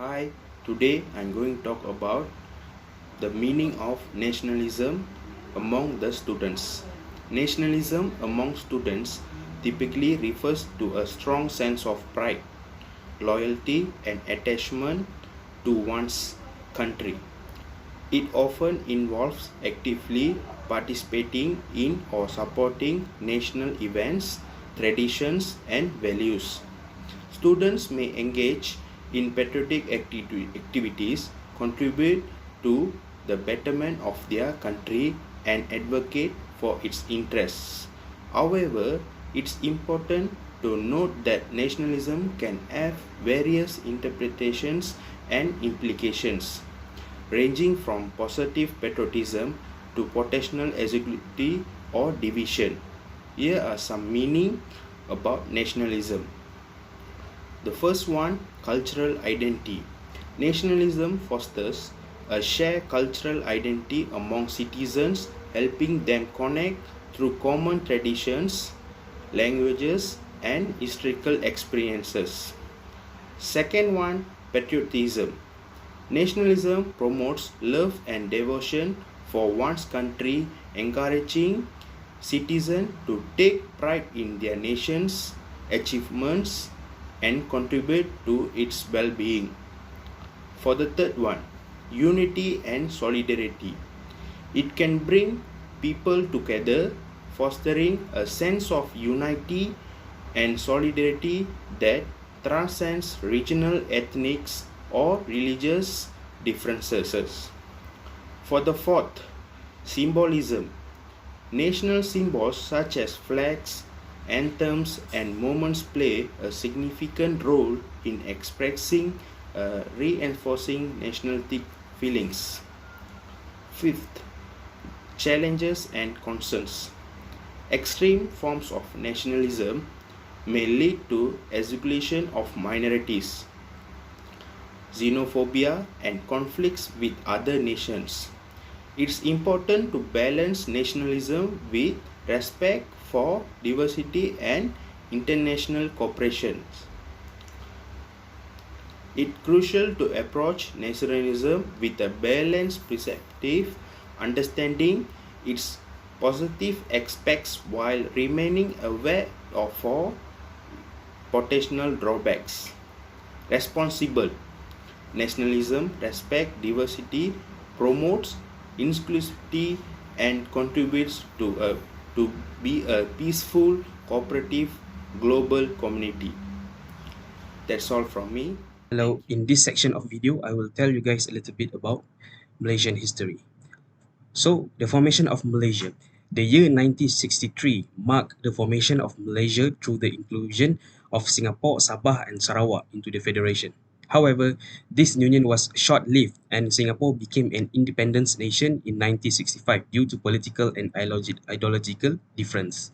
Hi, today I'm going to talk about the meaning of nationalism among the students. Nationalism among students typically refers to a strong sense of pride, loyalty, and attachment to one's country. It often involves actively participating in or supporting national events, traditions, and values. Students may engage in patriotic activities, contribute to the betterment of their country, and advocate for its interests. However, it's important to note that nationalism can have various interpretations and implications, ranging from positive patriotism to potential executivity or division. Here are some meaning about nationalism. The first one, cultural identity. Nationalism fosters a shared cultural identity among citizens, helping them connect through common traditions, languages, and historical experiences. Second one, patriotism. Nationalism promotes love and devotion for one's country, encouraging citizens to take pride in their nation's achievements and contribute to its well-being. For the third one, unity and solidarity. It can bring people together, fostering a sense of unity and solidarity that transcends regional, ethnic, or religious differences. For the fourth, symbolism. National symbols such as flags, anthems, and moments play a significant role in expressing reinforcing nationalistic feelings. Fifth, challenges and concerns. Extreme forms of nationalism may lead to exclusion of minorities, xenophobia, and conflicts with other nations. It's important to balance nationalism with respect for diversity and international cooperation. It's crucial to approach nationalism with a balanced perspective, understanding its positive aspects while remaining aware of potential drawbacks. Responsible nationalism respects diversity, promotes inclusivity, and contributes to be a peaceful, cooperative, global community. That's all from me. Hello, in this section of video, I will tell you guys a little bit about Malaysian history. So, the formation of Malaysia. The year 1963 marked the formation of Malaysia through the inclusion of Singapore, Sabah, and Sarawak into the Federation. However, this union was short-lived and Singapore became an independent nation in 1965 due to political and ideological difference.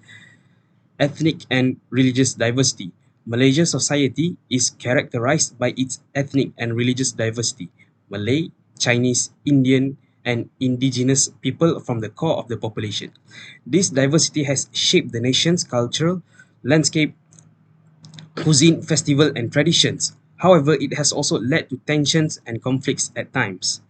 Ethnic and religious diversity. Malaysian society is characterized by its ethnic and religious diversity. Malay, Chinese, Indian, and indigenous people from the core of the population. This diversity has shaped the nation's cultural landscape, cuisine, festival, and traditions. However, it has also led to tensions and conflicts at times.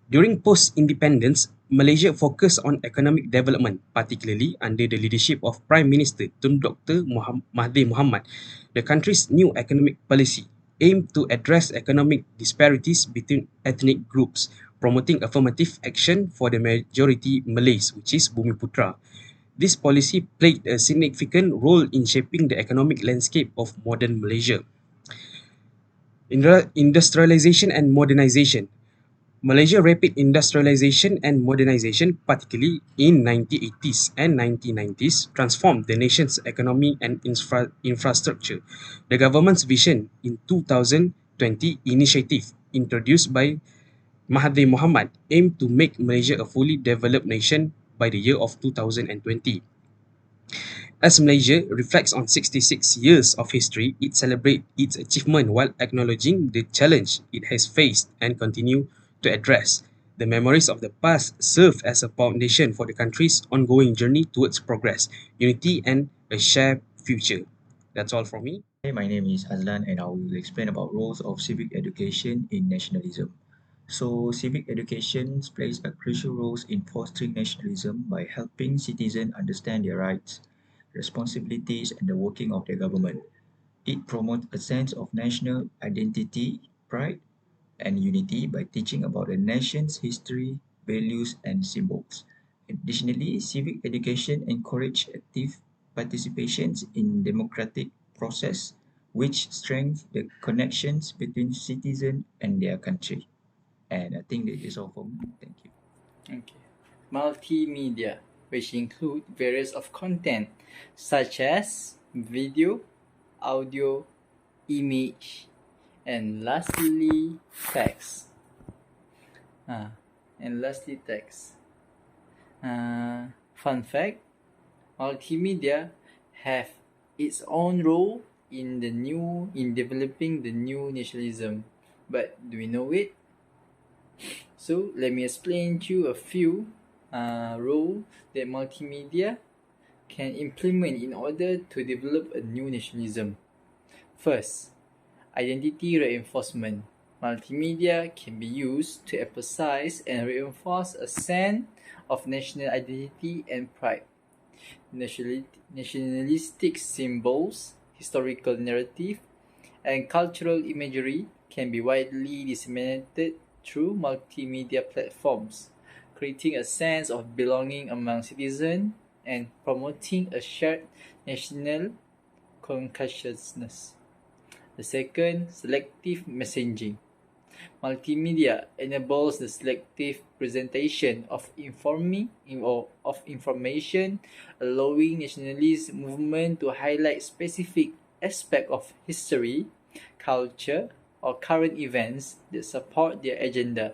During post-independence, Malaysia focused on economic development, particularly under the leadership of Prime Minister Tun Dr. Mahathir Mohamad. The country's new economic policy aimed to address economic disparities between ethnic groups, promoting affirmative action for the majority Malays, which is Bumiputra. This policy played a significant role in shaping the economic landscape of modern Malaysia. Industrialization and modernization. Malaysia's rapid industrialization and modernization, particularly in 1980s and 1990s, transformed the nation's economy and infrastructure. The government's vision in 2020 initiative introduced by Mahathir Mohamad aimed to make Malaysia a fully developed nation by the year of 2020. As Malaysia reflects on 66 years of history, it celebrates its achievement while acknowledging the challenge it has faced and continue to address. The memories of the past serve as a foundation for the country's ongoing journey towards progress, unity, and a shared future. That's all from me. Hey, my name is Azlan and I will explain about roles of civic education in nationalism. So, civic education plays a crucial role in fostering nationalism by helping citizens understand their rights, responsibilities, and the working of their government. It promotes a sense of national identity, pride, and unity by teaching about the nation's history, values, and symbols. Additionally, civic education encourages active participations in democratic process, which strengthens the connections between citizens and their country. And I think that is all for me. Thank you. Okay. Multimedia, which include various of content such as video, audio, image, and lastly text. Ah, and lastly text. Fun fact: multimedia have its own role in developing the new nationalism. But do we know it? So let me explain to you a few roles that multimedia can implement in order to develop a new nationalism. First, identity reinforcement. Multimedia can be used to emphasize and reinforce a sense of national identity and pride. Nationalistic symbols, historical narrative, and cultural imagery can be widely disseminated through multimedia platforms, creating a sense of belonging among citizens and promoting a shared national consciousness. The second, selective messaging. Multimedia enables the selective presentation of information, allowing nationalist movement to highlight specific aspects of history, culture, or current events that support their agenda.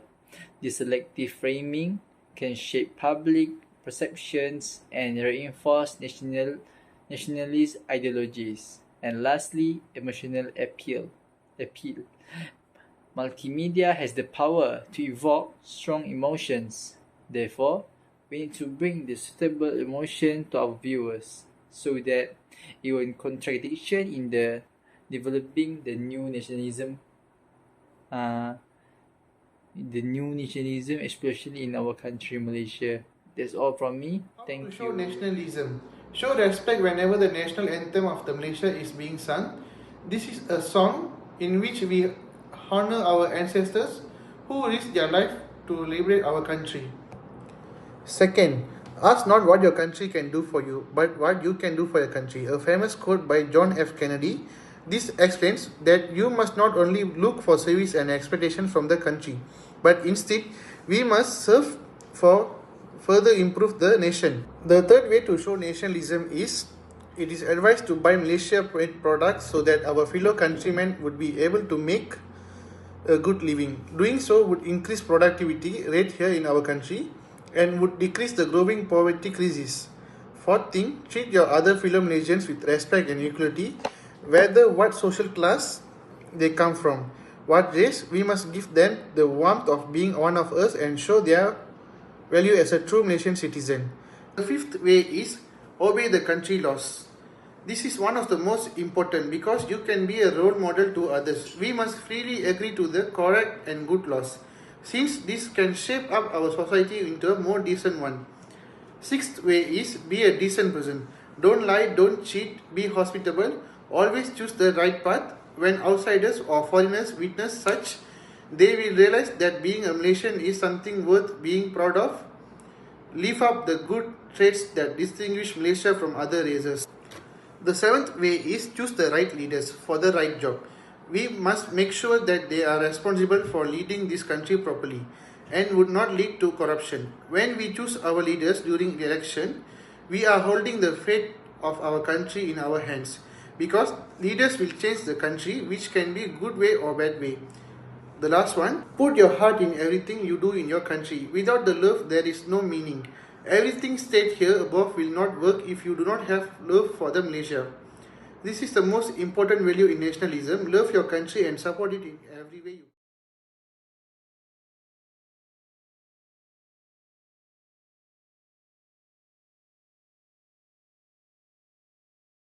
This selective framing can shape public perceptions and reinforce nationalist ideologies. And lastly, emotional appeal. Multimedia has the power to evoke strong emotions. Therefore, we need to bring the suitable emotion to our viewers so that it will in contradiction in the developing uh, the new nationalism, especially in our country, Malaysia. That's all from me. How to Thank show you. nationalism. Show respect whenever the national anthem of the Malaysia is being sung. This is a song in which we honor our ancestors who risked their life to liberate our country. Second, ask not what your country can do for you, but what you can do for your country. A famous quote by John F. Kennedy. This explains that you must not only look for service and expectation from the country, but instead we must serve for further improve the nation. The third way to show nationalism is it is advised to buy Malaysia-made products so that our fellow countrymen would be able to make a good living. Doing so would increase productivity rate here in our country and would decrease the growing poverty crisis. Fourth thing, treat your other fellow Malaysians with respect and equality, whether what social class they come from, what race. We must give them the warmth of being one of us and show their value as a true Malaysian citizen. The fifth way is obey the country laws. This is one of the most important because you can be a role model to others. We must freely agree to the correct and good laws, since this can shape up our society into a more decent one. Sixth way is be a decent person. Don't lie, don't cheat, be hospitable, always choose the right path. When outsiders or foreigners witness such, they will realize that being a Malaysian is something worth being proud of. Live up the good traits that distinguish Malaysia from other races. The seventh way is choose the right leaders for the right job. We must make sure that they are responsible for leading this country properly and would not lead to corruption. When we choose our leaders during the election, we are holding the fate of our country in our hands because leaders will change the country, which can be good way or bad way. The last one, put your heart in everything you do in your country. Without the love, there is no meaning. Everything stated here above will not work if you do not have love for the Malaysia. This is the most important value in nationalism. Love your country and support it in every way you